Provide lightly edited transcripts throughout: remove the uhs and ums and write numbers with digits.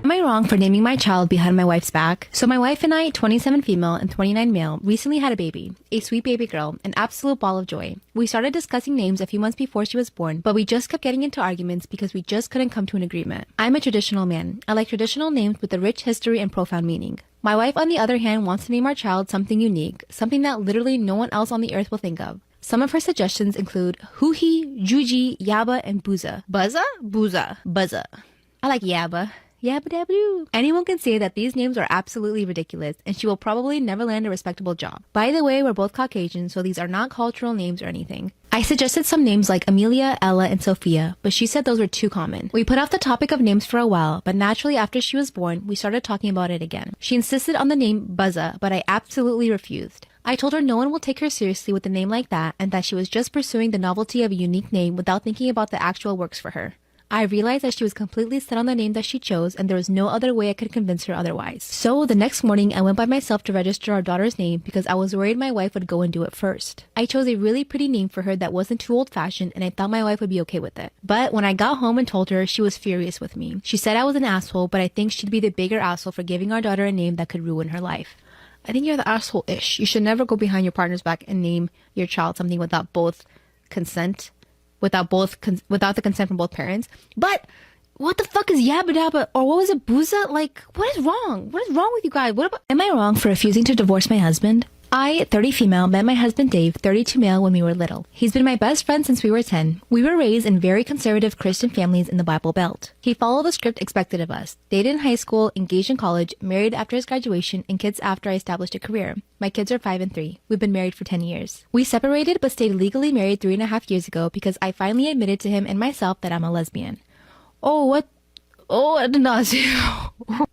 Am I wrong for naming my child behind my wife's back? So my wife and I, 27 female and 29 male, recently had a baby. A sweet baby girl, an absolute ball of joy. We started discussing names a few months before she was born, but we just kept getting into arguments because we just couldn't come to an agreement. I'm a traditional man. I like traditional names with a rich history and profound meaning. My wife, on the other hand, wants to name our child something unique, something that literally no one else on the earth will think of. Some of her suggestions include Huhi, Juji, Yaba, and Buza. Buzza? Buza. Buzza. I like Yaba. Yabba dabba doo. Anyone can say that these names are absolutely ridiculous, and she will probably never land a respectable job. By the way, we're both Caucasian, so these are not cultural names or anything. I suggested some names like Amelia, Ella, and Sophia, but she said those were too common. We put off the topic of names for a while, but naturally after she was born, we started talking about it again. She insisted on the name Buzza, but I absolutely refused. I told her no one will take her seriously with a name like that, and that she was just pursuing the novelty of a unique name without thinking about the actual works for her. I realized that she was completely set on the name that she chose, and there was no other way I could convince her otherwise. So the next morning, I went by myself to register our daughter's name because I was worried my wife would go and do it first. I chose a really pretty name for her that wasn't too old-fashioned, and I thought my wife would be okay with it. But when I got home and told her, she was furious with me. She said I was an asshole, but I think she'd be the bigger asshole for giving our daughter a name that could ruin her life. I think you're the asshole-ish. You should never go behind your partner's back and name your child something without both consent. Without the consent from both parents. But what the fuck is Yabba Dabba, or what was it, Booza? Like, what is wrong? What is wrong with you guys? Am I wrong for refusing to divorce my husband? I, 30 female, met my husband Dave, 32 male, when we were little. He's been my best friend since we were 10. We were raised in very conservative Christian families in the Bible Belt. He followed the script expected of us. Dated in high school, engaged in college, married after his graduation, and kids after I established a career. My kids are 5 and 3. We've been married for 10 years. We separated but stayed legally married 3.5 years ago because I finally admitted to him and myself that I'm a lesbian. Oh, what? Oh, I did not see.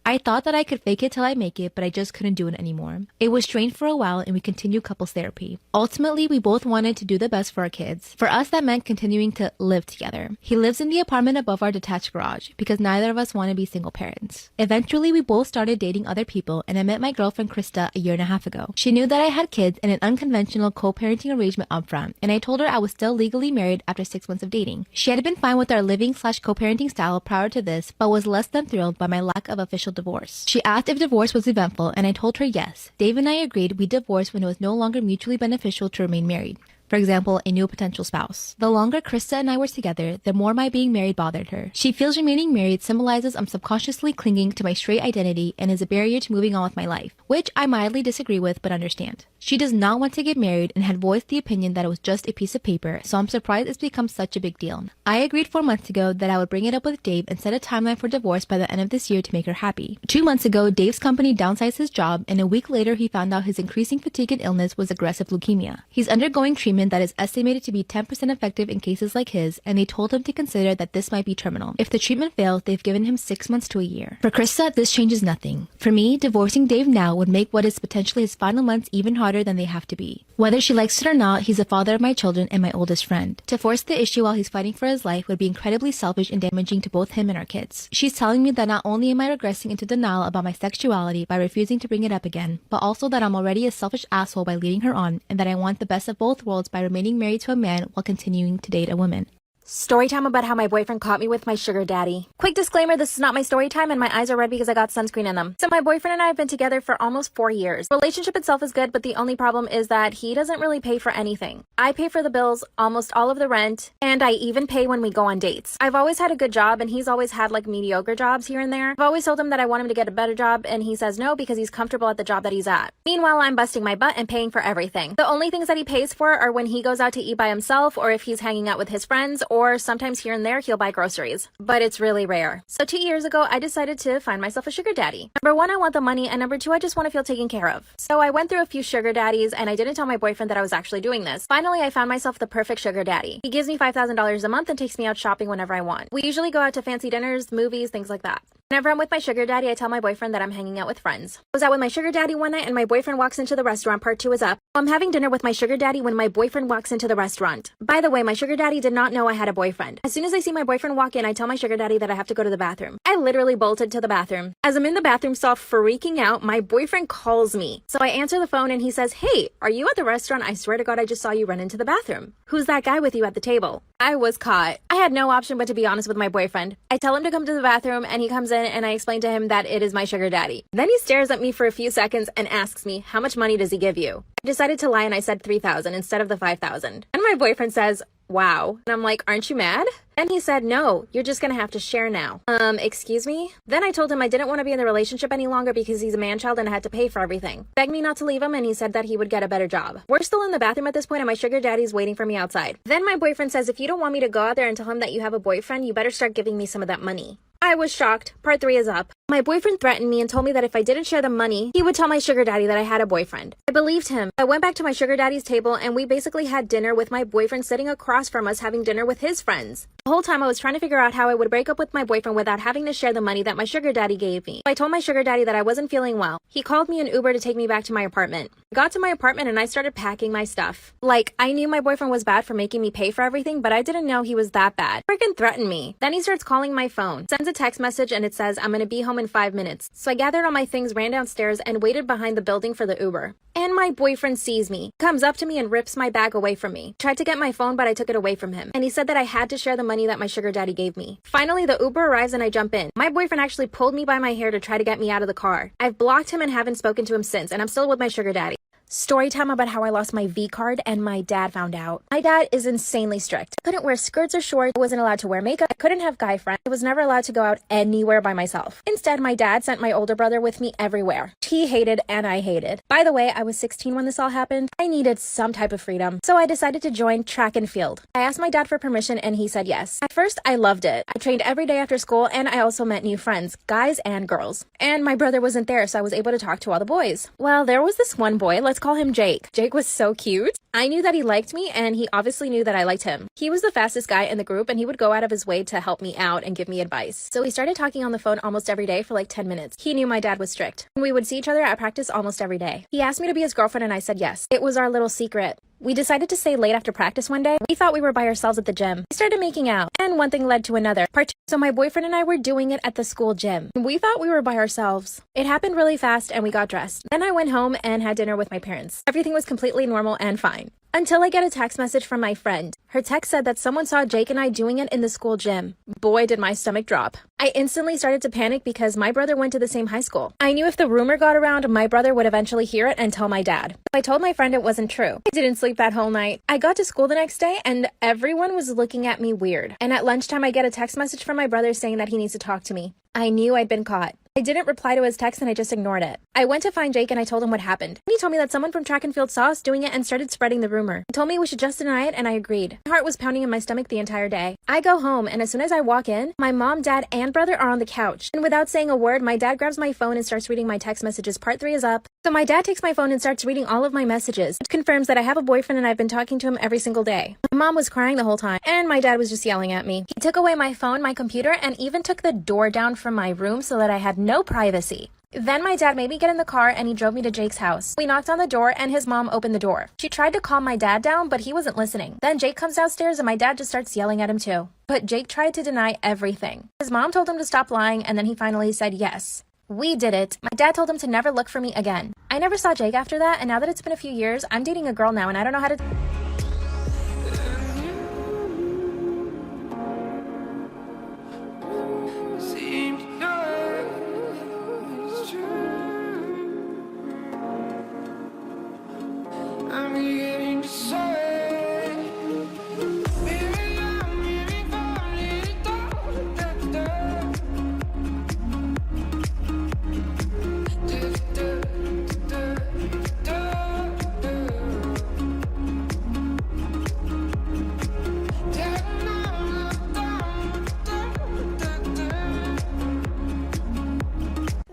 I thought that I could fake it till I make it, but I just couldn't do it anymore. It was strained for a while, and we continued couples therapy. Ultimately, we both wanted to do the best for our kids. For us, that meant continuing to live together. He lives in the apartment above our detached garage, because neither of us want to be single parents. Eventually, we both started dating other people, and I met my girlfriend Krista a 1.5 years ago. She knew that I had kids and an unconventional co-parenting arrangement up front, and I told her I was still legally married after 6 months of dating. She had been fine with our living/co-parenting style prior to this, but was less than thrilled by my lack of official divorce. She asked if divorce was eventful, and I told her yes. Dave and I agreed we divorced when it was no longer mutually beneficial to remain married. For example, a new potential spouse. The longer Krista and I were together, the more my being married bothered her. She feels remaining married symbolizes I'm subconsciously clinging to my straight identity and is a barrier to moving on with my life, which I mildly disagree with but understand. She does not want to get married and had voiced the opinion that it was just a piece of paper, so I'm surprised it's become such a big deal. I agreed 4 months ago that I would bring it up with Dave and set a timeline for divorce by the end of this year to make her happy. 2 months ago, Dave's company downsized his job, and a week later he found out his increasing fatigue and illness was aggressive leukemia. He's undergoing treatment that is estimated to be 10% effective in cases like his, and they told him to consider that this might be terminal. If the treatment fails, they've given him 6 months to a year. For Krista, this changes nothing. For me, divorcing Dave now would make what is potentially his final months even harder than they have to be. Whether she likes it or not, he's the father of my children and my oldest friend. To force the issue while he's fighting for his life would be incredibly selfish and damaging to both him and our kids. She's telling me that not only am I regressing into denial about my sexuality by refusing to bring it up again, but also that I'm already a selfish asshole by leading her on, and that I want the best of both worlds by remaining married to a man while continuing to date a woman. Story time about how my boyfriend caught me with my sugar daddy. Quick disclaimer, this is not my story time and my eyes are red because I got sunscreen in them. So my boyfriend and I have been together for almost 4 years. Relationship itself is good, but the only problem is that he doesn't really pay for anything. I pay for the bills, almost all of the rent, and I even pay when we go on dates. I've always had a good job and he's always had like mediocre jobs here and there. I've always told him that I want him to get a better job and he says no because he's comfortable at the job that he's at. Meanwhile, I'm busting my butt and paying for everything. The only things that he pays for are when he goes out to eat by himself or if he's hanging out with his friends, or sometimes here and there he'll buy groceries, but it's really rare. So 2 years ago, I decided to find myself a sugar daddy. Number 1, I want the money, and number 2, I just want to feel taken care of. So I went through a few sugar daddies, and I didn't tell my boyfriend that I was actually doing this. Finally, I found myself the perfect sugar daddy. He gives me $5,000 a month and takes me out shopping whenever I want. We usually go out to fancy dinners, movies, things like that. Whenever I'm with my sugar daddy, I tell my boyfriend that I'm hanging out with friends. I was out with my sugar daddy one night and my boyfriend walks into the restaurant. Part 2 is up. I'm having dinner with my sugar daddy when my boyfriend walks into the restaurant. By the way, my sugar daddy did not know I had a boyfriend. As soon as I see my boyfriend walk in, I tell my sugar daddy that I have to go to the bathroom. I literally bolted to the bathroom. As I'm in the bathroom stall freaking out, my boyfriend calls me. So I answer the phone and he says, "Hey, are you at the restaurant? I swear to God, I just saw you run into the bathroom. Who's that guy with you at the table?" I was caught. I had no option but to be honest with my boyfriend. I tell him to come to the bathroom and he comes in and I explain to him that it is my sugar daddy. Then he stares at me for a few seconds and asks me, how much money does he give you? I decided to lie and I said 3,000 instead of the 5,000. And my boyfriend says, wow. And I'm like, aren't you mad? And he said, no, you're just gonna have to share now. Excuse me? Then I told him I didn't want to be in the relationship any longer because he's a man-child and I had to pay for everything. Begged me not to leave him and he said that he would get a better job. We're still in the bathroom at this point and my sugar daddy's waiting for me outside. Then my boyfriend says, if you don't want me to go out there and tell him that you have a boyfriend, you better start giving me some of that money. I was shocked. Part 3 is up. My boyfriend threatened me and told me that if I didn't share the money, he would tell my sugar daddy that I had a boyfriend. I believed him. I went back to my sugar daddy's table and we basically had dinner with my boyfriend sitting across from us having dinner with his friends. The whole time I was trying to figure out how I would break up with my boyfriend without having to share the money that my sugar daddy gave me. I told my sugar daddy that I wasn't feeling well. He called me an Uber to take me back to my apartment. I got to my apartment and I started packing my stuff. Like, I knew my boyfriend was bad for making me pay for everything, but I didn't know he was that bad. Freaking threatened me. Then he starts calling my phone, sends a text message and it says, I'm gonna be home in 5 minutes. So I gathered all my things, ran downstairs, and waited behind the building for the Uber. And my boyfriend sees me, comes up to me and rips my bag away from me. Tried to get my phone, but I took it away from him. And he said that I had to share the money that my sugar daddy gave me. Finally, the Uber arrives and I jump in. My boyfriend actually pulled me by my hair to try to get me out of the car. I've blocked him and haven't spoken to him since, and I'm still with my sugar daddy. Story time about how I lost my V card and my dad found out. My dad is insanely strict. I couldn't wear skirts or shorts. I wasn't allowed to wear makeup. I couldn't have guy friends. I was never allowed to go out anywhere by myself. Instead, my dad sent my older brother with me everywhere. He hated and I hated. By the way, I was 16 when this all happened. I needed some type of freedom. So I decided to join track and field. I asked my dad for permission and he said yes. At first, I loved it. I trained every day after school and I also met new friends, guys and girls. And my brother wasn't there, so I was able to talk to all the boys. Well, there was this one boy, let's call him Jake. Jake was so cute. I knew that he liked me and he obviously knew that I liked him. He was the fastest guy in the group and he would go out of his way to help me out and give me advice. So we started talking on the phone almost every day for like 10 minutes. He knew my dad was strict. We would see each other at practice almost every day. He asked me to be his girlfriend and I said yes. It was our little secret. We decided to stay late after practice one day. We thought we were by ourselves at the gym. We started making out, and one thing led to another. Part 2. So my boyfriend and I were doing it at the school gym. We thought we were by ourselves. It happened really fast, and we got dressed. Then I went home and had dinner with my parents. Everything was completely normal and fine. Until I get a text message from my friend. Her text said that someone saw Jake and I doing it in the school gym. Boy, did my stomach drop. I instantly started to panic because my brother went to the same high school. I knew if the rumor got around, my brother would eventually hear it and tell my dad. I told my friend it wasn't true. I didn't sleep that whole night. I got to school the next day and everyone was looking at me weird. And at lunchtime, I get a text message from my brother saying that he needs to talk to me. I knew I'd been caught. I didn't reply to his text and I just ignored it. I went to find Jake and I told him what happened. He told me that someone from track and field saw us doing it and started spreading the rumor. He told me we should just deny it and I agreed. My heart was pounding in my stomach the entire day. I go home and as soon as I walk in, my mom, dad, and brother are on the couch. And without saying a word, my dad grabs my phone and starts reading my text messages. Part 3 is up. So my dad takes my phone and starts reading all of my messages, which confirms that I have a boyfriend and I've been talking to him every single day. My mom was crying the whole time and my dad was just yelling at me. He took away my phone, my computer, and even took the door down from my room so that I had no privacy. Then my dad made me get in the car and he drove me to Jake's house. We knocked on the door and his mom opened the door. She tried to calm my dad down, but he wasn't listening. Then Jake comes downstairs and my dad just starts yelling at him too. But Jake tried to deny everything. His mom told him to stop lying and then he finally said yes. We did it. My dad told him to never look for me again. I never saw Jake after that, and now that it's been a few years, I'm dating a girl now and I don't know how to...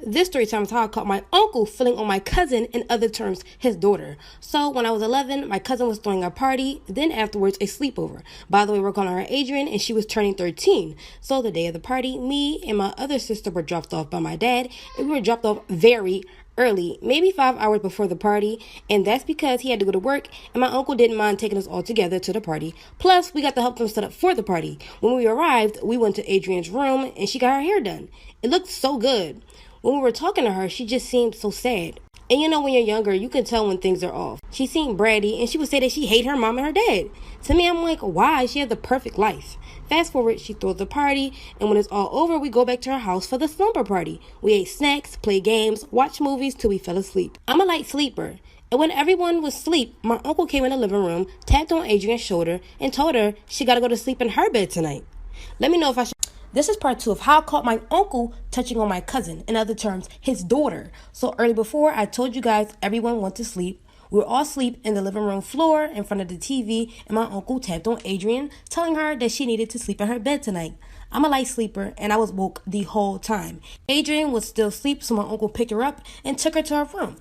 This story time is how I caught my uncle filling on my cousin, in other terms, his daughter. So when I was 11, my cousin was throwing a party, then afterwards a sleepover. By the way, we're calling her Adrian, and she was turning 13. So the day of the party, me and my other sister were dropped off by my dad, and we were dropped off very early, maybe 5 hours before the party, and that's because he had to go to work, and my uncle didn't mind taking us all together to the party. Plus, we got to help them set up for the party. When we arrived, we went to Adrian's room, and she got her hair done. It looked so good. When we were talking to her, she just seemed so sad. And you know, when you're younger, you can tell when things are off. She seemed bratty, and she would say that she hated her mom and her dad. To me, I'm like, why? She had the perfect life. Fast forward, she throws the party, and when it's all over, we go back to her house for the slumber party. We ate snacks, played games, watched movies till we fell asleep. I'm a light sleeper. And when everyone was asleep, my uncle came in the living room, tapped on Adrian's shoulder, and told her she gotta go to sleep in her bed tonight. Let me know if I should. This is part 2 of how I caught my uncle touching on my cousin, in other terms, his daughter. So early before, I told you guys everyone went to sleep. We were all asleep in the living room floor in front of the TV, and my uncle tapped on Adrian, telling her that she needed to sleep in her bed tonight. I'm a light sleeper, and I was woke the whole time. Adrian was still asleep, so my uncle picked her up and took her to her room.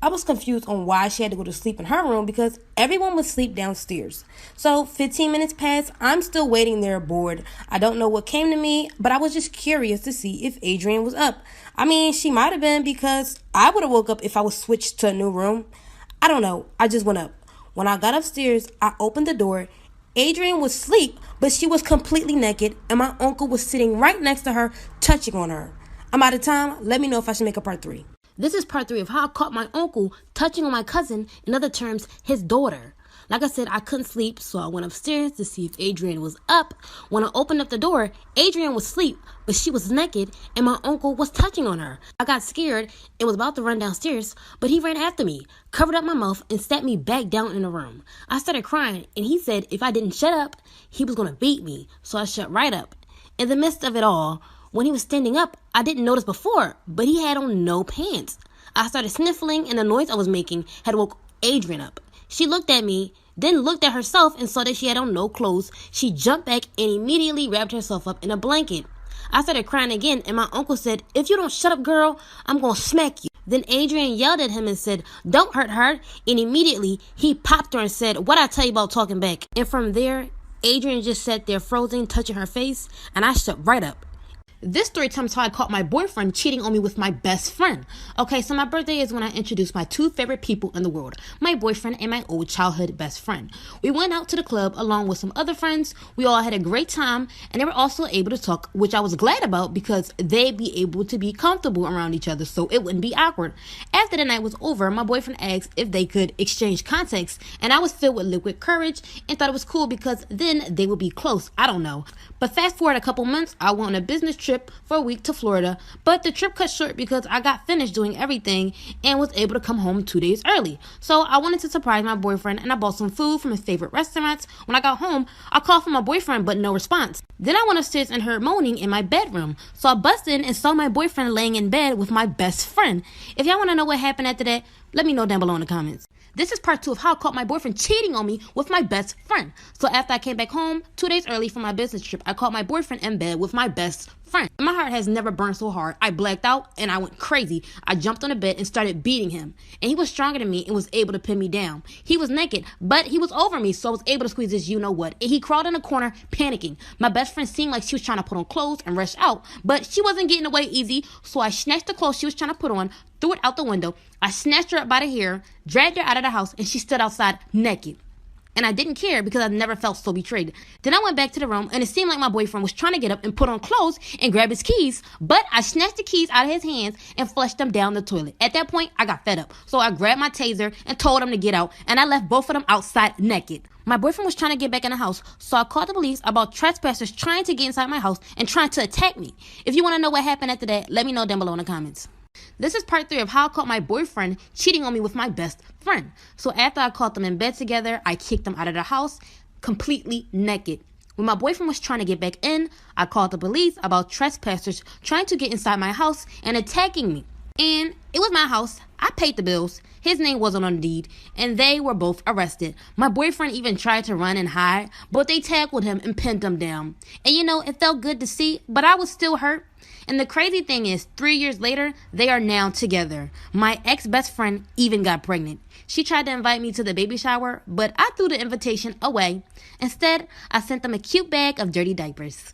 I was confused on why she had to go to sleep in her room because everyone was asleep downstairs. So 15 minutes passed. I'm still waiting there bored. I don't know what came to me, but I was just curious to see if Adrian was up. I mean, she might have been because I would have woke up if I was switched to a new room. I don't know. I just went up. When I got upstairs, I opened the door. Adrian was asleep, but she was completely naked, and my uncle was sitting right next to her, touching on her. I'm out of time. Let me know if I should make a part 3. This is part 3 of how I caught my uncle touching on my cousin, in other terms, his daughter. Like I said, I couldn't sleep, so I went upstairs to see if Adrian was up. When I opened up the door, Adrian was asleep, but she was naked, and my uncle was touching on her. I got scared and was about to run downstairs, but he ran after me, covered up my mouth, and sat me back down in the room. I started crying, and he said if I didn't shut up, he was going to beat me, so I shut right up. In the midst of it all, when he was standing up, I didn't notice before, but he had on no pants. I started sniffling, and the noise I was making had woke Adrian up. She looked at me, then looked at herself and saw that she had on no clothes. She jumped back and immediately wrapped herself up in a blanket. I started crying again, and my uncle said, if you don't shut up, girl, I'm going to smack you. Then Adrian yelled at him and said, don't hurt her. And immediately, he popped her and said, what I tell you about talking back? And from there, Adrian just sat there frozen, touching her face, and I shut right up. This story time is how I caught my boyfriend cheating on me with my best friend. Okay, so my birthday is when I introduced my 2 favorite people in the world, my boyfriend and my old childhood best friend. We went out to the club along with some other friends. We all had a great time, and they were also able to talk, which I was glad about because they'd be able to be comfortable around each other so it wouldn't be awkward. After the night was over, my boyfriend asked if they could exchange contacts, and I was filled with liquid courage and thought it was cool because then they would be close. I don't know. But fast forward a couple months, I went on a business trip for a week to Florida, but the trip cut short because I got finished doing everything and was able to come home 2 days early. So I wanted to surprise my boyfriend, and I bought some food from his favorite restaurants. When I got home, I called for my boyfriend, but no response. Then I went upstairs and heard moaning in my bedroom. So I busted in and saw my boyfriend laying in bed with my best friend. If y'all want to know what happened after that, let me know down below in the comments. This is part 2 of how I caught my boyfriend cheating on me with my best friend. So after I came back home 2 days early from my business trip, I caught my boyfriend in bed with my best friend. My heart has never burned so hard. I blacked out and I went crazy. I jumped on the bed and started beating him. And he was stronger than me and was able to pin me down. He was naked, but he was over me, so I was able to squeeze his you-know-what. And he crawled in a corner, panicking. My best friend seemed like she was trying to put on clothes and rush out, but she wasn't getting away easy, so I snatched the clothes she was trying to put on, threw it out the window. I snatched her up by the hair, dragged her out of the house, and she stood outside naked. And I didn't care because I never felt so betrayed. Then I went back to the room, and it seemed like my boyfriend was trying to get up and put on clothes and grab his keys, but I snatched the keys out of his hands and flushed them down the toilet. At that point, I got fed up, so I grabbed my taser and told him to get out, and I left both of them outside naked. My boyfriend was trying to get back in the house, so I called the police about trespassers trying to get inside my house and trying to attack me. If you want to know what happened after that, let me know down below in the comments. This is part 3 of how I caught my boyfriend cheating on me with my best friend. So after I caught them in bed together, I kicked them out of the house completely naked. When my boyfriend was trying to get back in, I called the police about trespassers trying to get inside my house and attacking me. And it was my house. I paid the bills. His name wasn't on the deed, and they were both arrested. My boyfriend even tried to run and hide, but they tackled him and pinned him down. And you know, it felt good to see, but I was still hurt. And the crazy thing is, 3 years later, they are now together. My ex-best friend even got pregnant. She tried to invite me to the baby shower, but I threw the invitation away. Instead, I sent them a cute bag of dirty diapers.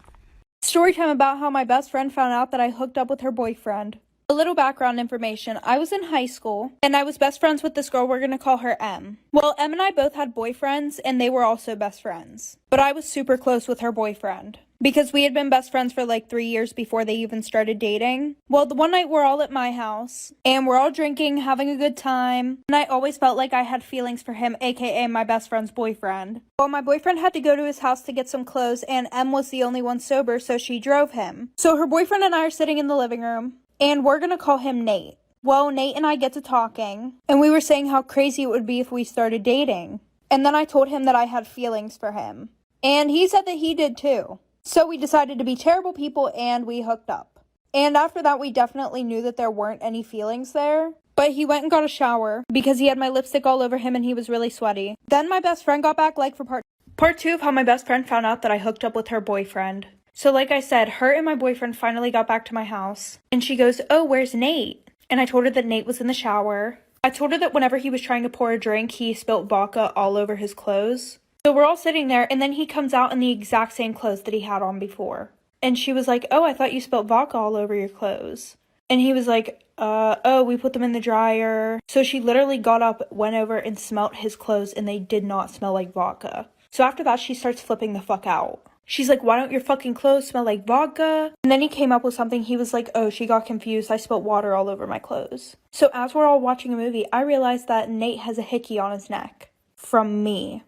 Storytime about how my best friend found out that I hooked up with her boyfriend. A little background information. I was in high school, and I was best friends with this girl. We're going to call her M. Well, M and I both had boyfriends, and they were also best friends. But I was super close with her boyfriend. because we had been best friends for like 3 years before they even started dating. Well, the one night we're all at my house and we're all drinking, having a good time, and I always felt like I had feelings for him, aka my best friend's boyfriend. Well, my boyfriend had to go to his house to get some clothes and Em was the only one sober, so she drove him. So her boyfriend and I are sitting in the living room and we're gonna call him Nate. Well, Nate and I get to talking and we were saying how crazy it would be if we started dating. And then I told him that I had feelings for him. And he said that he did too. So we decided to be terrible people and we hooked up. And after that, we definitely knew that there weren't any feelings there. But he went and got a shower because he had my lipstick all over him and he was really sweaty. Then my best friend got back like for part 2 of how my best friend found out that I hooked up with her boyfriend. So like I said, her and my boyfriend finally got back to my house. And she goes, "Oh, where's Nate?" And I told her that Nate was in the shower. I told her that whenever he was trying to pour a drink, he spilt vodka all over his clothes. So we're all sitting there, and then he comes out in the exact same clothes that he had on before. And she was like, "Oh, I thought you spilt vodka all over your clothes." And he was like, "Oh, we put them in the dryer." So she literally got up, went over, and smelt his clothes, and they did not smell like vodka. So after that, she starts flipping the fuck out. She's like, "Why don't your fucking clothes smell like vodka?" And then he came up with something. He was like, "Oh, she got confused. I spilled water all over my clothes." So as we're all watching a movie, I realized that Nate has a hickey on his neck. From me.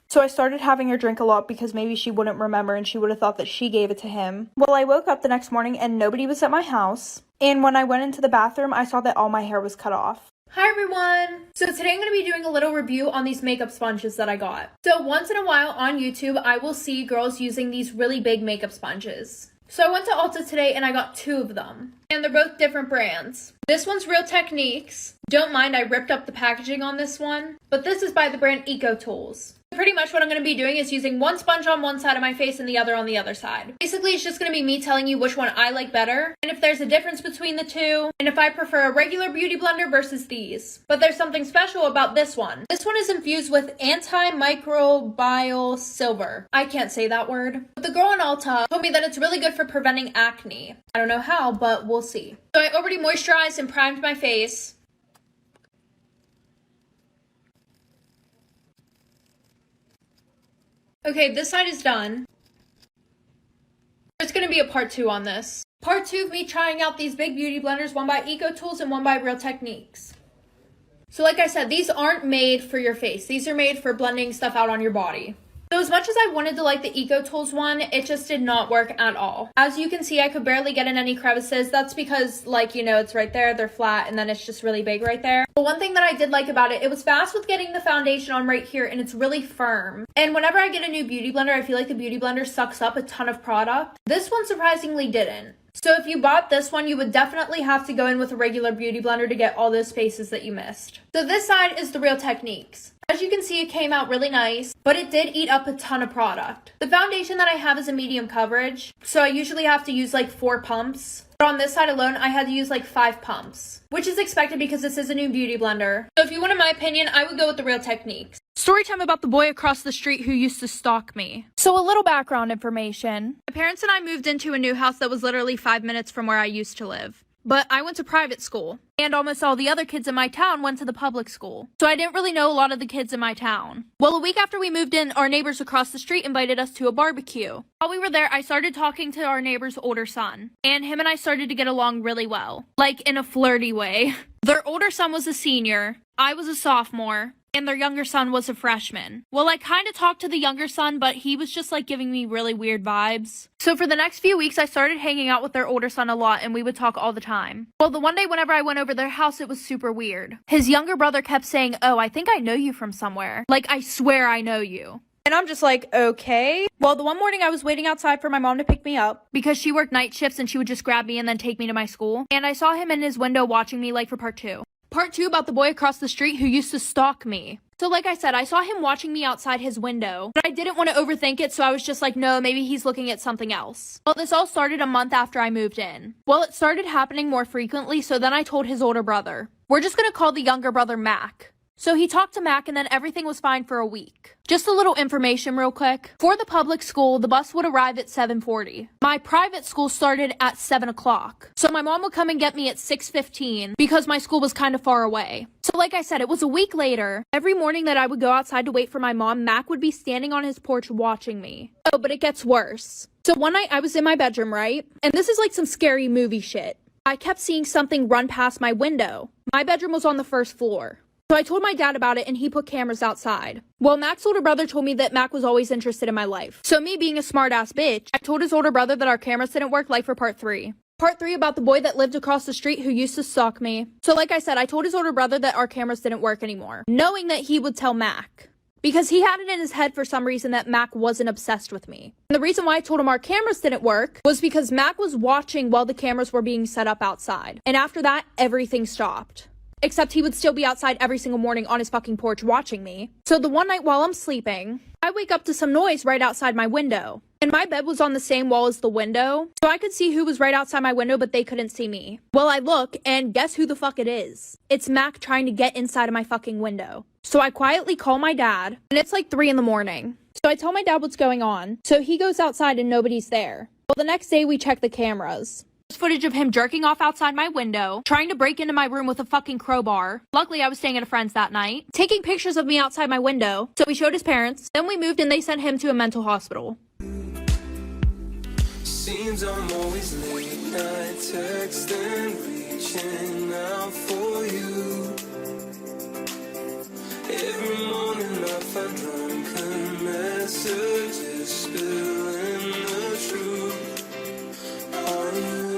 So I started having her drink a lot because maybe she wouldn't remember and she would have thought that she gave it to him. Well, I woke up the next morning and nobody was at my house. And when I went into the bathroom, I saw that all my hair was cut off. Hi everyone! So today I'm going to be doing a little review on these makeup sponges that I got. So once in a while on YouTube, I will see girls using these really big makeup sponges. So I went to Ulta today and I got 2 of them. And they're both different brands. This one's Real Techniques. Don't mind, I ripped up the packaging on this one. But this is by the brand Eco Tools. Pretty much what I'm going to be doing is using one sponge on one side of my face and the other on the other side. Basically, it's just going to be me telling you which one I like better, and if there's a difference between the two, and if I prefer a regular beauty blender versus these. But there's something special about this one. This one is infused with antimicrobial silver. I can't say that word. But the girl in Ulta told me that it's really good for preventing acne. I don't know how, but we'll see. So I already moisturized and primed my face. Okay, this side is done. There's going to be a part 2 on this. Part 2 of me trying out these big beauty blenders, one by Eco Tools and one by Real Techniques. So like I said, these aren't made for your face. These are made for blending stuff out on your body. So as much as I wanted to like the Eco Tools one, it just did not work at all. As you can see, I could barely get in any crevices. That's because, like, you know, it's right there, they're flat, and then it's just really big right there. But one thing that I did like about it, it was fast with getting the foundation on right here, and it's really firm. And whenever I get a new beauty blender, I feel like the beauty blender sucks up a ton of product. This one surprisingly didn't. So if you bought this one, you would definitely have to go in with a regular beauty blender to get all those spaces that you missed. So this side is the Real Techniques. As you can see, it came out really nice, but it did eat up a ton of product. The foundation that I have is a medium coverage, so I usually have to use like 4 pumps. But on this side alone, I had to use like 5 pumps, which is expected because this is a new beauty blender. So if you wanted my opinion, I would go with the Real Techniques. Storytime about the boy across the street who used to stalk me. So a little background information. My parents and I moved into a new house that was literally 5 minutes from where I used to live. But I went to private school, and almost all the other kids in my town went to the public school. So I didn't really know a lot of the kids in my town. Well, a week after we moved in, our neighbors across the street invited us to a barbecue. While we were there, I started talking to our neighbor's older son, and him and I started to get along really well. Like, in a flirty way. Their older son was a senior, I was a sophomore, and their younger son was a freshman. Well, I kind of talked to the younger son, but he was just like giving me really weird vibes. So for the next few weeks, I started hanging out with their older son a lot, and we would talk all the time. Well, the one day whenever I went over their house, it was super weird. His younger brother kept saying, "Oh, I think I know you from somewhere. Like, I swear I know you." And I'm just like, okay. Well, the one morning I was waiting outside for my mom to pick me up because she worked night shifts and she would just grab me and then take me to my school. And I saw him in his window watching me like for part 2. Part 2 about the boy across the street who used to stalk me. So like I said, I saw him watching me outside his window, but I didn't want to overthink it, so I was just like, no, maybe he's looking at something else. Well, this all started a month after I moved in. Well, it started happening more frequently, so then I told his older brother. We're just gonna call the younger brother Mac. So he talked to Mac and then everything was fine for a week. Just a little information real quick. For the public school, the bus would arrive at 7:40. My private school started at 7 o'clock. So my mom would come and get me at 6:15 because my school was kind of far away. So like I said, it was a week later. Every morning that I would go outside to wait for my mom, Mac would be standing on his porch watching me. Oh, but it gets worse. So one night I was in my bedroom, right? And this is like some scary movie shit. I kept seeing something run past my window. My bedroom was on the first floor. So I told my dad about it and he put cameras outside. Well, Mac's older brother told me that Mac was always interested in my life. So me being a smart ass bitch, I told his older brother that our cameras didn't work, like for part 3. Part 3 about the boy that lived across the street who used to stalk me. So like I said, I told his older brother that our cameras didn't work anymore, knowing that he would tell Mac. Because he had it in his head for some reason that Mac wasn't obsessed with me. And the reason why I told him our cameras didn't work was because Mac was watching while the cameras were being set up outside. And after that, everything stopped. Except he would still be outside every single morning on his fucking porch watching me. So the one night while I'm sleeping, I wake up to some noise right outside my window. And my bed was on the same wall as the window, so I could see who was right outside my window, but they couldn't see me. Well, I look, and guess who the fuck it is? It's Mac trying to get inside of my fucking window. So I quietly call my dad, and it's like 3 in the morning. So I tell my dad what's going on. So he goes outside and nobody's there. Well, the next day we check the cameras. There's footage of him jerking off outside my window, trying to break into my room with a fucking crowbar. Luckily, I was staying at a friend's that night. Taking pictures of me outside my window. So we showed his parents. Then we moved and they sent him to a mental hospital. Seems I'm always late night texting, reaching out for you. Every morning I find drunken messages spilling the truth on you.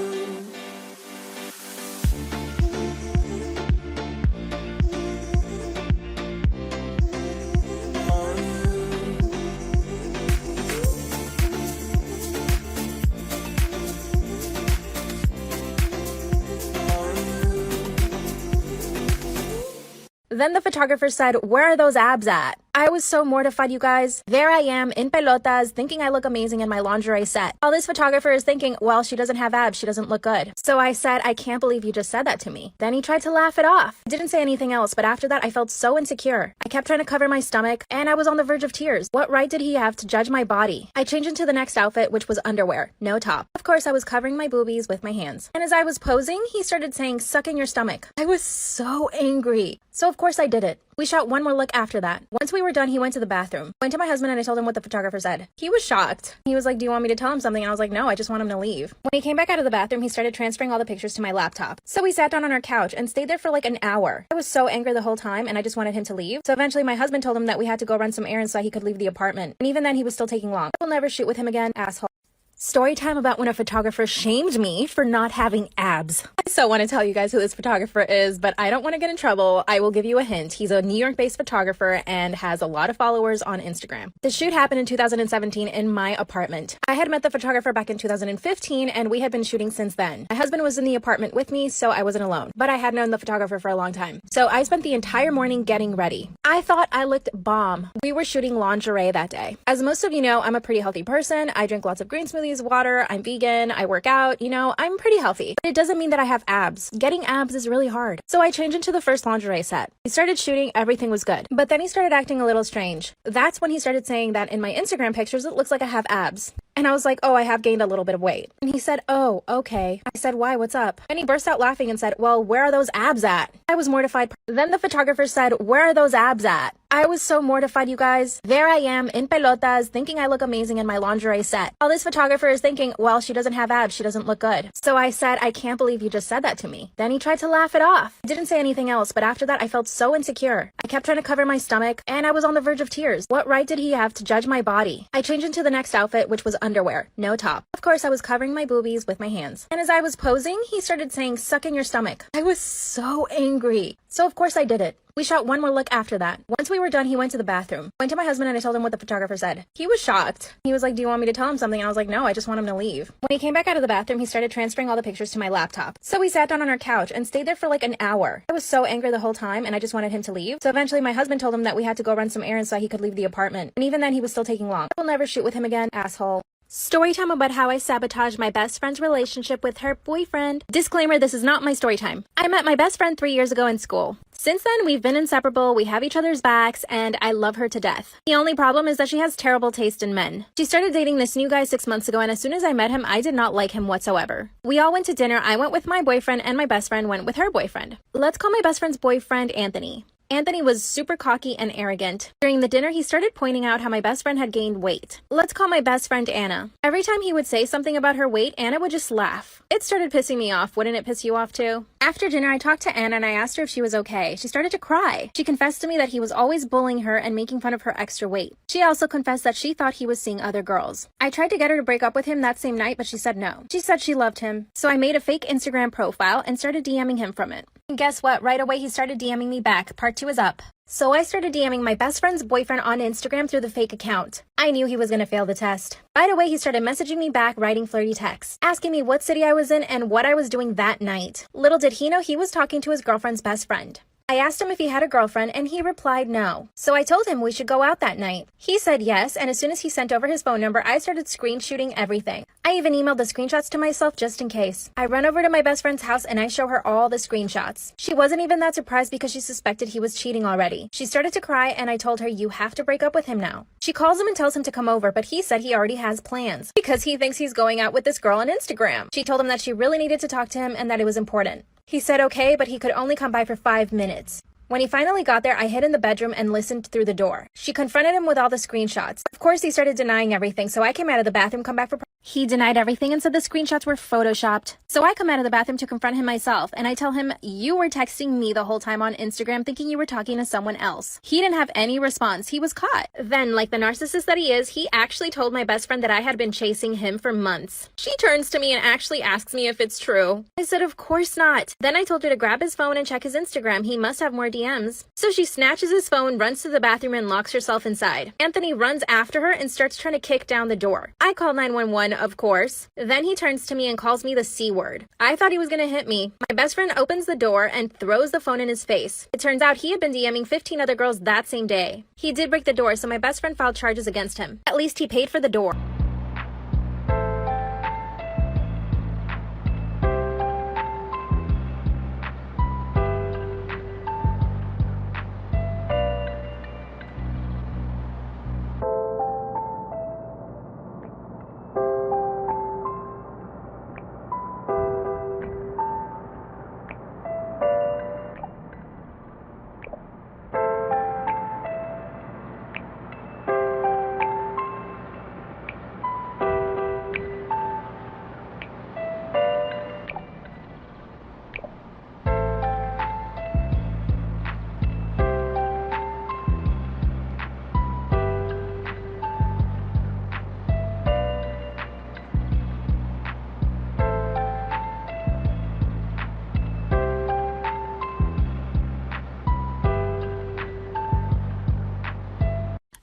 Then the photographer said, "Where are those abs at?" I was so mortified, you guys. There I am in pelotas, thinking I look amazing in my lingerie set. All this photographer is thinking, well, she doesn't have abs, she doesn't look good. So I said, "I can't believe you just said that to me." Then he tried to laugh it off. Didn't say anything else, but after that I felt so insecure. I kept trying to cover my stomach, and I was on the verge of tears. What right did he have to judge my body? I changed into the next outfit, which was underwear, no top. Of course, I was covering my boobies with my hands. And as I was posing, he started saying, "Suck in your stomach." I was so angry. So of course I did it. We shot one more look after that. Once we were done, he went to the bathroom. Went to my husband and I told him what the photographer said. He was shocked. He was like, "Do you want me to tell him something?" And I was like, "No, I just want him to leave." When he came back out of the bathroom, he started transferring all the pictures to my laptop. So we sat down on our couch and stayed there for like an hour. I was so angry the whole time and I just wanted him to leave. So eventually my husband told him that we had to go run some errands so he could leave the apartment. And even then he was still taking long. I will never shoot with him again, asshole. Story time about when a photographer shamed me for not having abs. I so want to tell you guys who this photographer is, but I don't want to get in trouble. I will give you a hint. He's a New York-based photographer and has a lot of followers on Instagram. The shoot happened in 2017 in my apartment. I had met the photographer back in 2015 and we had been shooting since then. My husband was in the apartment with me, so I wasn't alone, but I had known the photographer for a long time. So I spent the entire morning getting ready. I thought I looked bomb. We were shooting lingerie that day. As most of you know, I'm a pretty healthy person. I drink lots of green smoothies, water, I'm vegan, I work out, I'm pretty healthy. But it doesn't mean that I have abs. Getting abs is really hard. So I changed into the first lingerie set. We started shooting, everything was good. But then he started acting a little strange. That's when he started saying that in my Instagram pictures, it looks like I have abs. And I was like, "Oh, I have gained a little bit of weight." And he said, "Oh, okay." I said, "Why? What's up?" And he burst out laughing and said, "Well, where are those abs at?" I was mortified. Then the photographer said, "Where are those abs at?" I was so mortified, you guys. There I am in pelotas, thinking I look amazing in my lingerie set. All this photographer is thinking, well, she doesn't have abs, she doesn't look good. So I said, "I can't believe you just said that to me." Then he tried to laugh it off. Didn't say anything else, but after that I felt so insecure. I kept trying to cover my stomach, and I was on the verge of tears. What right did he have to judge my body? I changed into the next outfit, which was underwear, no top. Of course, I was covering my boobies with my hands. And as I was posing, he started saying, "Suck in your stomach." I was so angry. So of course I did it. We shot one more look after that. Once we were done, he went to the bathroom. Went to my husband and I told him what the photographer said. He was shocked. He was like, "Do you want me to tell him something?" And I was like, "No, I just want him to leave." When he came back out of the bathroom, he started transferring all the pictures to my laptop. So we sat down on our couch and stayed there for like an hour. I was so angry the whole time and I just wanted him to leave. So eventually my husband told him that we had to go run some errands so he could leave the apartment. And even then he was still taking long. I will never shoot with him again, asshole. Story time about how I sabotaged my best friend's relationship with her boyfriend. Disclaimer, this is not my story time. I met my best friend 3 years ago in school. Since then, we've been inseparable, we have each other's backs, and I love her to death. The only problem is that she has terrible taste in men. She started dating this new guy 6 months ago, and as soon as I met him, I did not like him whatsoever. We all went to dinner, I went with my boyfriend, and my best friend went with her boyfriend. Let's call my best friend's boyfriend Anthony. Anthony was super cocky and arrogant. During the dinner, he started pointing out how my best friend had gained weight. Let's call my best friend Anna. Every time he would say something about her weight, Anna would just laugh. It started pissing me off. Wouldn't it piss you off too? After dinner, I talked to Anna and I asked her if she was okay. She started to cry. She confessed to me that he was always bullying her and making fun of her extra weight. She also confessed that she thought he was seeing other girls. I tried to get her to break up with him that same night, but she said no. She said she loved him. So I made a fake Instagram profile and started DMing him from it. And guess what? Right away, he started DMing me back. Part 2 is up. So I started DMing my best friend's boyfriend on Instagram through the fake account. I knew he was going to fail the test. Right away, he started messaging me back, writing flirty texts, asking me what city I was in and what I was doing that night. Little did he know he was talking to his girlfriend's best friend. I asked him if he had a girlfriend and he replied no. So I told him we should go out that night. He said yes, and as soon as he sent over his phone number, I started screenshooting everything. I even emailed the screenshots to myself just in case. I run over to my best friend's house and I show her all the screenshots. She wasn't even that surprised because she suspected he was cheating already. She started to cry and I told her, you have to break up with him now. She calls him and tells him to come over, but he said he already has plans because he thinks he's going out with this girl on Instagram. She told him that she really needed to talk to him and that it was important. He said okay, but he could only come by for 5 minutes. When he finally got there, I hid in the bedroom and listened through the door. She confronted him with all the screenshots. Of course, he started denying everything, so I came out of the bathroom, come back for... He denied everything and said the screenshots were photoshopped. So I come out of the bathroom to confront him myself, and I tell him, you were texting me the whole time on Instagram thinking you were talking to someone else. He didn't have any response. He was caught. Then, like the narcissist that he is, he actually told my best friend that I had been chasing him for months. She turns to me and actually asks me if it's true. I said, of course not. Then I told her to grab his phone and check his Instagram. He must have more DMs. So she snatches his phone, runs to the bathroom, and locks herself inside. Anthony runs after her and starts trying to kick down the door. I call 911, of course. Then he turns to me and calls me the C word. I thought he was gonna hit me. My best friend opens the door and throws the phone in his face. It turns out he had been DMing 15 other girls that same day. He did break the door, so my best friend filed charges against him. At least he paid for the door.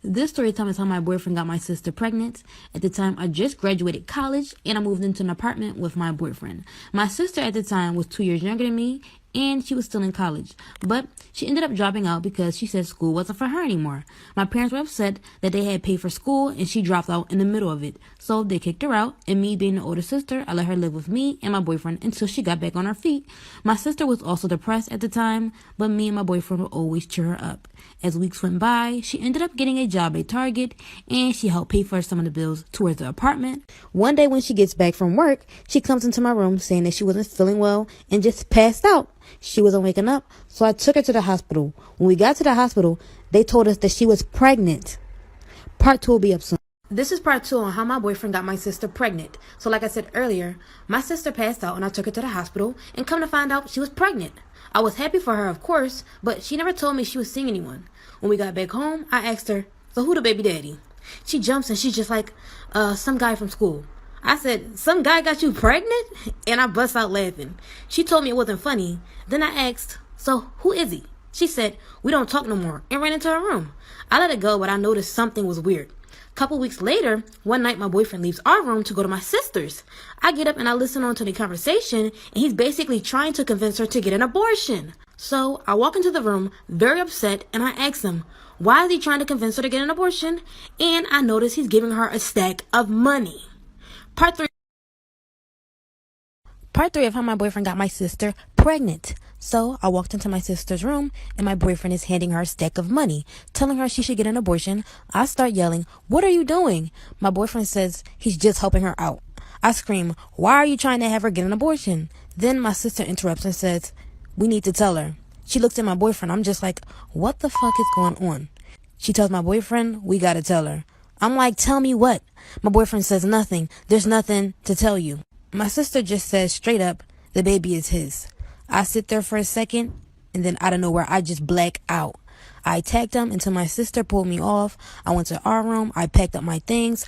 This story time is how my boyfriend got my sister pregnant. At the time, I just graduated college and I moved into an apartment with my boyfriend. My sister at the time was 2 years younger than me and she was still in college. But she ended up dropping out because she said school wasn't for her anymore. My parents were upset that they had paid for school and she dropped out in the middle of it. So they kicked her out, and me being the older sister, I let her live with me and my boyfriend until she got back on her feet. My sister was also depressed at the time, but me and my boyfriend would always cheer her up. As weeks went by, she ended up getting a job at Target and she helped pay for some of the bills towards the apartment. One day when she gets back from work, she comes into my room saying that she wasn't feeling well and just passed out. She wasn't waking up, so I took her to the hospital. When we got to the hospital, they told us that she was pregnant. Part 2 will be up soon. This is part 2 on how my boyfriend got my sister pregnant. So like I said earlier, my sister passed out and I took her to the hospital, and come to find out she was pregnant. I was happy for her, of course, but she never told me she was seeing anyone. When we got back home, I asked her, so who the baby daddy? She jumps and she's just like, some guy from school. I said, some guy got you pregnant? And I bust out laughing. She told me it wasn't funny. Then I asked, so who is he? She said, we don't talk no more, and ran into her room. I let it go, but I noticed something was weird. Couple weeks later, one night my boyfriend leaves our room to go to my sister's. I get up and I listen on to the conversation, and he's basically trying to convince her to get an abortion. So I walk into the room, very upset, and I ask him, why is he trying to convince her to get an abortion? And I notice he's giving her a stack of money. Part 3 of how my boyfriend got my sister pregnant. So I walked into my sister's room and my boyfriend is handing her a stack of money, telling her she should get an abortion. I start yelling, what are you doing? My boyfriend says he's just helping her out. I scream, why are you trying to have her get an abortion? Then my sister interrupts and says, we need to tell her. She looks at my boyfriend. I'm just like, what the fuck is going on? She tells my boyfriend, we gotta tell her. I'm like, tell me what? My boyfriend says nothing. There's nothing to tell you. My sister just says straight up, the baby is his. I sit there for a second, and then out of nowhere, I just black out. I attacked him until my sister pulled me off. I went to our room. I packed up my things.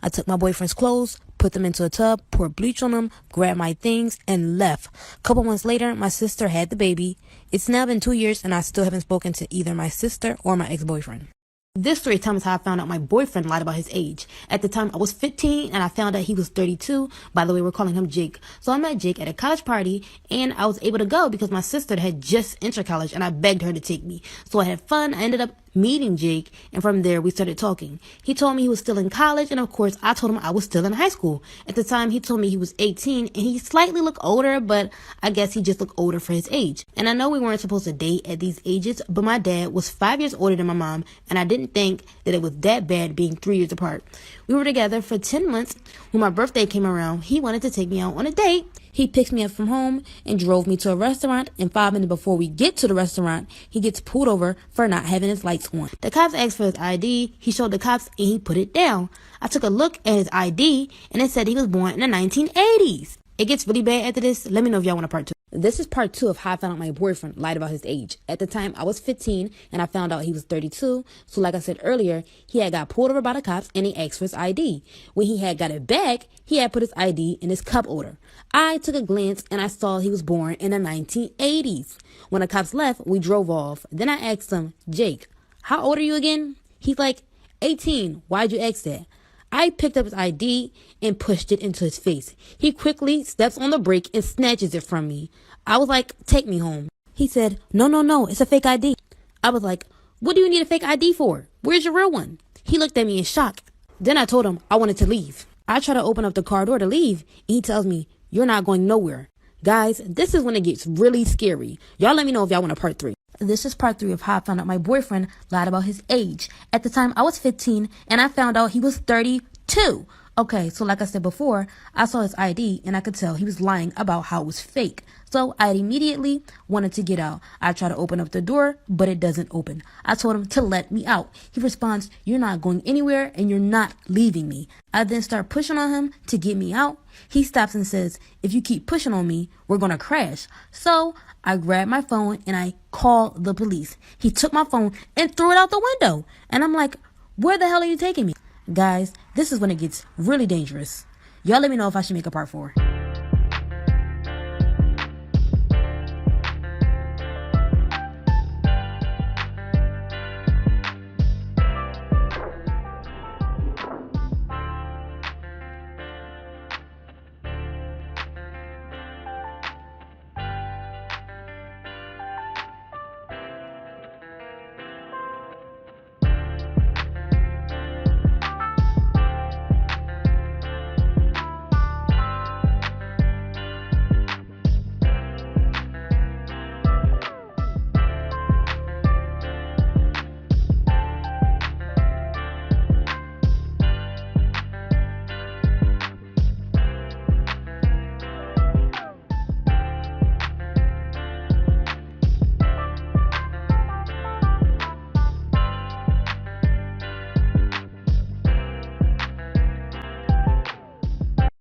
I took my boyfriend's clothes, put them into a tub, poured bleach on them, grabbed my things, and left. A couple months later, my sister had the baby. It's now been 2 years, and I still haven't spoken to either my sister or my ex-boyfriend. This story tells how I found out my boyfriend lied about his age. At the time, I was 15, and I found out he was 32. By the way, we're calling him Jake. So I met Jake at a college party, and I was able to go because my sister had just entered college, and I begged her to take me. So I had fun. I ended up meeting Jake, and from there, we started talking. He told me he was still in college, and of course, I told him I was still in high school. At the time, he told me he was 18, and he slightly looked older, but I guess he just looked older for his age. And I know we weren't supposed to date at these ages, but my dad was 5 years older than my mom, and I didn't think that it was that bad being 3 years apart. We were together for 10 months. When my birthday came around, he wanted to take me out on a date. He picked me up from home and drove me to a restaurant, and 5 minutes before we get to the restaurant, he gets pulled over for not having his lights on. The cops asked for his ID. He showed the cops and he put it down. I took a look at his ID and it said he was born in the 1980s. It gets really bad after this. Let me know if y'all want a part 2. This is part 2 of how I found out my boyfriend lied about his age. At the time, I was 15, and I found out he was 32. So like I said earlier, he had got pulled over by the cops, and he asked for his ID. When he had got it back, he had put his ID in his cup holder. I took a glance, and I saw he was born in the 1980s. When the cops left, we drove off. Then I asked him, Jake, how old are you again? He's like, 18. Why'd you ask that? I picked up his ID and pushed it into his face. He quickly steps on the brake and snatches it from me. I was like, take me home. He said, no, it's a fake ID. I was like, what do you need a fake ID for? Where's your real one? He looked at me in shock. Then I told him I wanted to leave. I try to open up the car door to leave, and he tells me, you're not going nowhere. Guys, this is when it gets really scary. Y'all let me know if y'all want a part 3. This is part 3 of how I found out my boyfriend lied about his age. At the time, I was 15, and I found out he was 32. Okay, so like I said before, I saw his ID, and I could tell he was lying about how it was fake. So I immediately wanted to get out. I try to open up the door, but it doesn't open. I told him to let me out. He responds, you're not going anywhere, and you're not leaving me. I then start pushing on him to get me out. He stops and says, if you keep pushing on me, we're going to crash. So I grabbed my phone and I called the police. He took my phone and threw it out the window. And I'm like, where the hell are you taking me? Guys, this is when it gets really dangerous. Y'all let me know if I should make a part 4.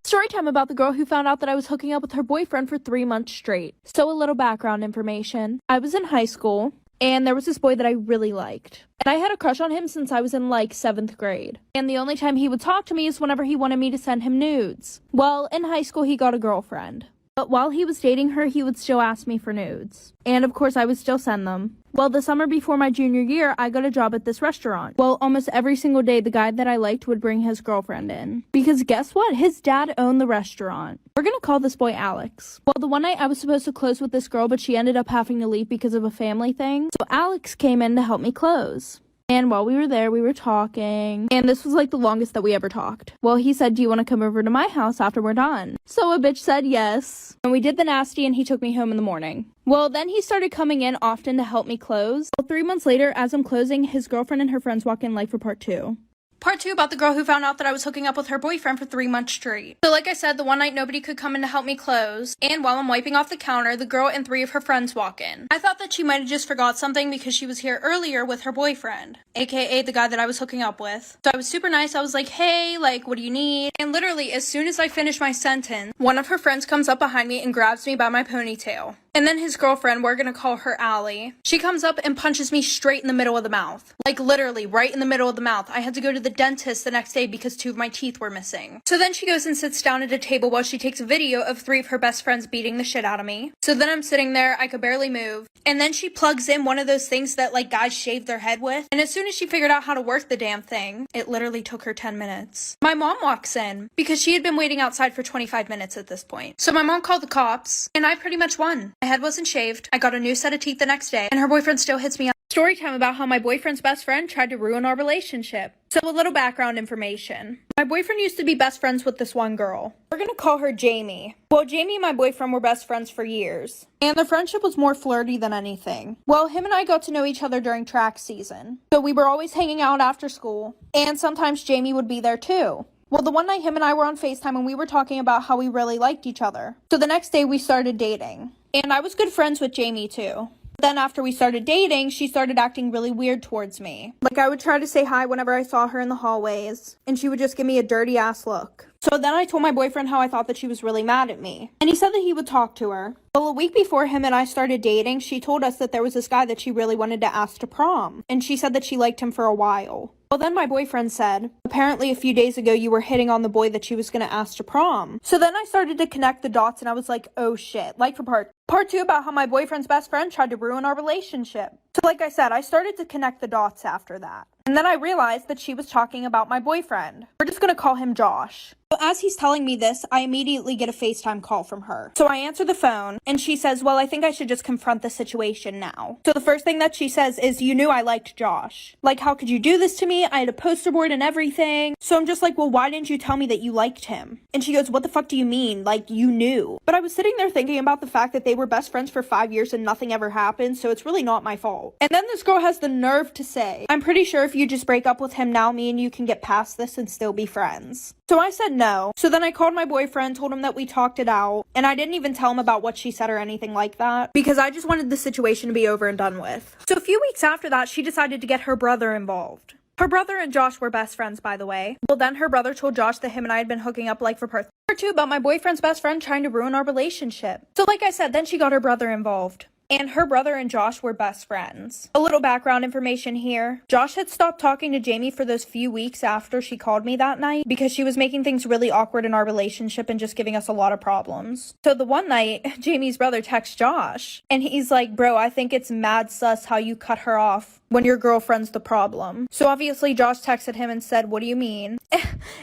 Storytime about the girl who found out that I was hooking up with her boyfriend for 3 months straight. So a little background information. I was in high school, and there was this boy that I really liked. And I had a crush on him since I was in like 7th grade. And the only time he would talk to me is whenever he wanted me to send him nudes. Well, in high school, he got a girlfriend. But while he was dating her, he would still ask me for nudes. And of course, I would still send them. Well, the summer before my junior year, I got a job at this restaurant. Well, almost every single day, the guy that I liked would bring his girlfriend in. Because guess what? His dad owned the restaurant. We're gonna call this boy Alex. Well, the one night I was supposed to close with this girl, but she ended up having to leave because of a family thing. So Alex came in to help me close. And while we were there, we were talking. And this was like the longest that we ever talked. Well, he said, do you want to come over to my house after we're done? So a bitch said yes. And we did the nasty and he took me home in the morning. Well, then he started coming in often to help me close. Well, 3 months later, as I'm closing, his girlfriend and her friends walk in like for part 2. Part 2 about the girl who found out that I was hooking up with her boyfriend for 3 months straight. So like I said, the one night nobody could come in to help me close, and while I'm wiping off the counter, the girl and 3 of her friends walk in. I thought that she might have just forgot something because she was here earlier with her boyfriend, aka the guy that I was hooking up with. So I was super nice. I was like, hey, like, what do you need? And literally, as soon as I finish my sentence, one of her friends comes up behind me and grabs me by my ponytail. And then his girlfriend, we're gonna call her Allie, she comes up and punches me straight in the middle of the mouth. Like literally right in the middle of the mouth. I had to go to the dentist the next day because 2 of my teeth were missing. So then she goes and sits down at a table while she takes a video of 3 of her best friends beating the shit out of me. So then I'm sitting there, I could barely move. And then she plugs in one of those things that like guys shave their head with. And as soon as she figured out how to work the damn thing, it literally took her 10 minutes. My mom walks in because she had been waiting outside for 25 minutes at this point. So my mom called the cops and I pretty much won. My head wasn't shaved. I got a new set of teeth the next day, and her boyfriend still hits me up. Story time about how my boyfriend's best friend tried to ruin our relationship. So a little background information. My boyfriend used to be best friends with this one girl. We're gonna call her Jamie. Well, Jamie and my boyfriend were best friends for years, and the friendship was more flirty than anything. Well, him and I got to know each other during track season, so we were always hanging out after school, and sometimes Jamie would be there too. Well, the one night him and I were on FaceTime and we were talking about how we really liked each other. So the next day we started dating. And I was good friends with Jamie too. Then after we started dating, she started acting really weird towards me. Like I would try to say hi whenever I saw her in the hallways, and she would just give me a dirty ass look. So then I told my boyfriend how I thought that she was really mad at me. And he said that he would talk to her. Well, a week before him and I started dating, she told us that there was this guy that she really wanted to ask to prom. And she said that she liked him for a while. Well, then my boyfriend said, apparently a few days ago you were hitting on the boy that she was going to ask to prom. So then I started to connect the dots and I was like, oh shit. Like for part 2 about how my boyfriend's best friend tried to ruin our relationship. So like I said, I started to connect the dots after that. And then I realized that she was talking about my boyfriend. We're just going to call him Josh. So as he's telling me this, I immediately get a FaceTime call from her. So I answer the phone, and she says, well, I think I should just confront the situation now. So the first thing that she says is, you knew I liked Josh. Like, how could you do this to me? I had a poster board and everything. So I'm just like, well, why didn't you tell me that you liked him? And she goes, what the fuck do you mean? Like, you knew. But I was sitting there thinking about the fact that they were best friends for 5 years and nothing ever happened, so it's really not my fault. And then this girl has the nerve to say, I'm pretty sure if you just break up with him now, me and you can get past this and still be friends. So I said no. So then I called my boyfriend, told him that we talked it out, and I didn't even tell him about what she said or anything like that, because I just wanted the situation to be over and done with. So a few weeks after that, she decided to get her brother involved. Her brother and Josh were best friends, by the way. Well, then her brother told Josh that him and I had been hooking up like for part 2 about my boyfriend's best friend trying to ruin our relationship. So like I said, then she got her brother involved. And her brother and Josh were best friends. A little background information here. Josh had stopped talking to Jamie for those few weeks after she called me that night because she was making things really awkward in our relationship and just giving us a lot of problems. So the one night, Jamie's brother texts Josh and he's like, bro, I think it's mad sus how you cut her off when your girlfriend's the problem. So obviously Josh texted him and said, what do you mean?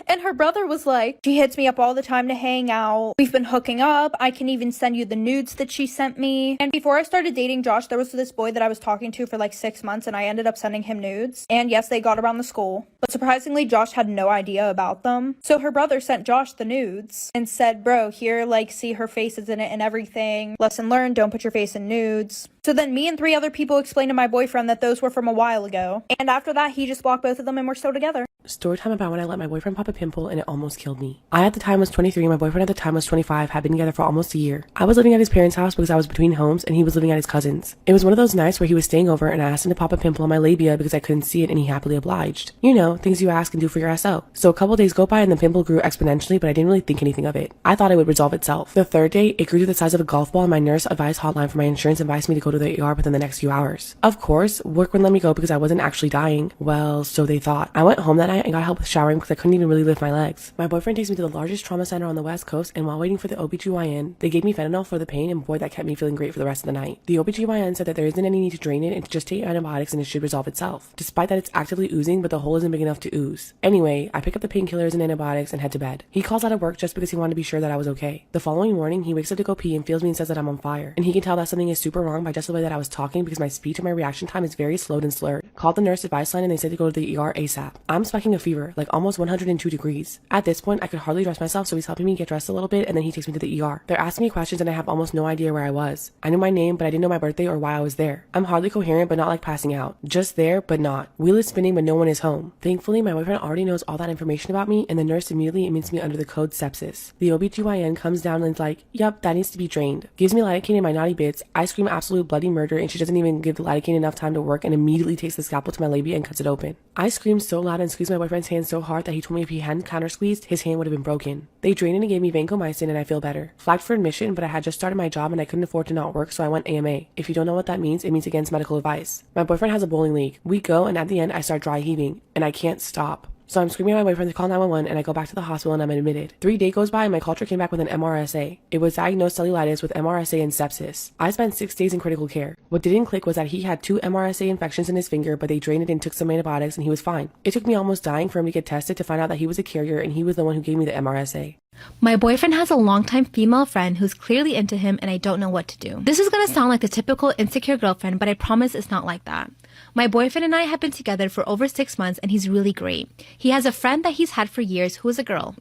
And her brother was like, she hits me up all the time to hang out. We've been hooking up. I can even send you the nudes that she sent me. And before I started dating Josh, there was this boy that I was talking to for like 6 months and I ended up sending him nudes. And yes, they got around the school. But surprisingly, Josh had no idea about them. So her brother sent Josh the nudes and said, bro, here, like, see her face is in it and everything. Lesson learned, don't put your face in nudes. So then me and 3 other people explained to my boyfriend that those were from a while ago. And after that, he just blocked both of them and we're still together. Storytime about when I let my boyfriend pop a pimple and it almost killed me. I at the time was 23, my boyfriend at the time was 25, had been together for almost a year. I was living at his parents' house because I was between homes and he was living at his cousin's. It was one of those nights where he was staying over and I asked him to pop a pimple on my labia because I couldn't see it and he happily obliged. You know, things you ask and do for your SO. So a couple days go by and the pimple grew exponentially, but I didn't really think anything of it. I thought it would resolve itself. The third day, it grew to the size of a golf ball and my nurse advised hotline for my insurance advised me to go to the ER within the next few hours. Of course, work wouldn't let me go because I wasn't actually dying. Well, so they thought. I went home that night and got help with showering because I couldn't even really lift my legs. My boyfriend takes me to the largest trauma center on the West Coast and while waiting for the OBGYN, they gave me fentanyl for the pain and boy that kept me feeling great for the rest of the night. The OBGYN said that there isn't any need to drain it and to just take antibiotics and it should resolve itself. Despite that it's actively oozing but the hole isn't big enough to ooze. Anyway, I pick up the painkillers and antibiotics and head to bed. He calls out of work just because he wanted to be sure that I was okay. The following morning, he wakes up to go pee and feels me and says that I'm on fire. And he can tell that something is super wrong by just the way that I was talking because my speech and my reaction time is very slowed and slurred. Called the nurse advice line and they said to go to the ER ASAP. I'm speculating rocking a fever, like almost 102 degrees. At this point, I could hardly dress myself, so he's helping me get dressed a little bit, and then he takes me to the ER. They're asking me questions, and I have almost no idea where I was. I knew my name, but I didn't know my birthday or why I was there. I'm hardly coherent, but not like passing out. Just there, but not. Wheel is spinning, but no one is home. Thankfully, my boyfriend already knows all that information about me, and the nurse immediately admits me under the code sepsis. The OBGYN comes down and is like, yup, that needs to be drained. Gives me lidocaine in my naughty bits. I scream absolute bloody murder, and she doesn't even give the lidocaine enough time to work and immediately takes the scalpel to my labia and cuts it open. I screamed so loud and squeezed my boyfriend's hand so hard that he told me if he hadn't counter squeezed, his hand would have been broken. They drained and gave me vancomycin and I feel better. Flagged for admission, but I had just started my job and I couldn't afford to not work, so I went AMA. If you don't know what that means, it means against medical advice. My boyfriend has a bowling league. We go, and at the end I start dry heaving, and I can't stop. So I'm screaming at my boyfriend to call 911, and I go back to the hospital and I'm admitted. 3 days goes by and my culture came back with an MRSA. It was diagnosed cellulitis with MRSA and sepsis. I spent 6 days in critical care. What didn't click was that he had 2 MRSA infections in his finger, but they drained it and took some antibiotics and he was fine. It took me almost dying for him to get tested to find out that he was a carrier, and he was the one who gave me the MRSA. My boyfriend has a longtime female friend who's clearly into him and I don't know what to do. This is gonna sound like the typical insecure girlfriend, but I promise it's not like that. My boyfriend and I have been together for over 6 months and he's really great. He has a friend that he's had for years who is a girl.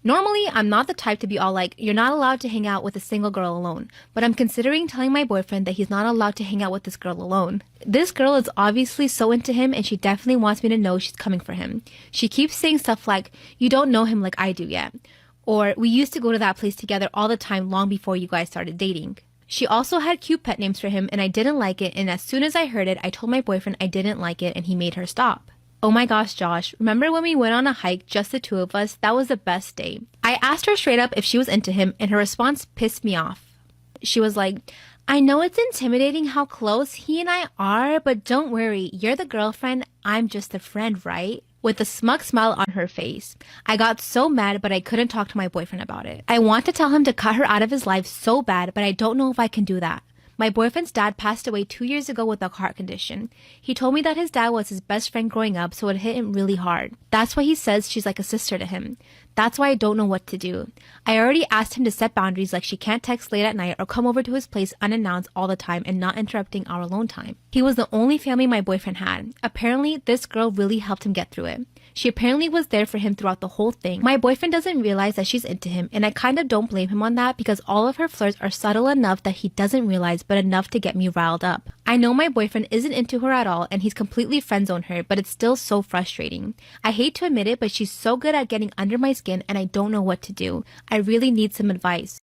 Normally, I'm not the type to be all like, you're not allowed to hang out with a single girl alone, but I'm considering telling my boyfriend that he's not allowed to hang out with this girl alone. This girl is obviously so into him and she definitely wants me to know she's coming for him. She keeps saying stuff like, you don't know him like I do yet. Or, we used to go to that place together all the time long before you guys started dating. She also had cute pet names for him and I didn't like it, and as soon as I heard it, I told my boyfriend I didn't like it and he made her stop. Oh my gosh, Josh, remember when we went on a hike, just the 2 of us? That was the best day. I asked her straight up if she was into him and her response pissed me off. She was like, I know it's intimidating how close he and I are, but don't worry, you're the girlfriend, I'm just a friend, right? With a smug smile on her face. I got so mad, but I couldn't talk to my boyfriend about it. I want to tell him to cut her out of his life so bad, but I don't know if I can do that. My boyfriend's dad passed away 2 years ago with a heart condition. He told me that his dad was his best friend growing up, so it hit him really hard. That's why he says she's like a sister to him. That's why I don't know what to do. I already asked him to set boundaries, like she can't text late at night or come over to his place unannounced all the time and not interrupting our alone time. He was the only family my boyfriend had. Apparently, this girl really helped him get through it. She apparently was there for him throughout the whole thing. My boyfriend doesn't realize that she's into him, and I kind of don't blame him on that because all of her flirts are subtle enough that he doesn't realize, but enough to get me riled up. I know my boyfriend isn't into her at all and he's completely friend-zoned her, but it's still so frustrating. I hate to admit it, but she's so good at getting under my skin and I don't know what to do. I really need some advice.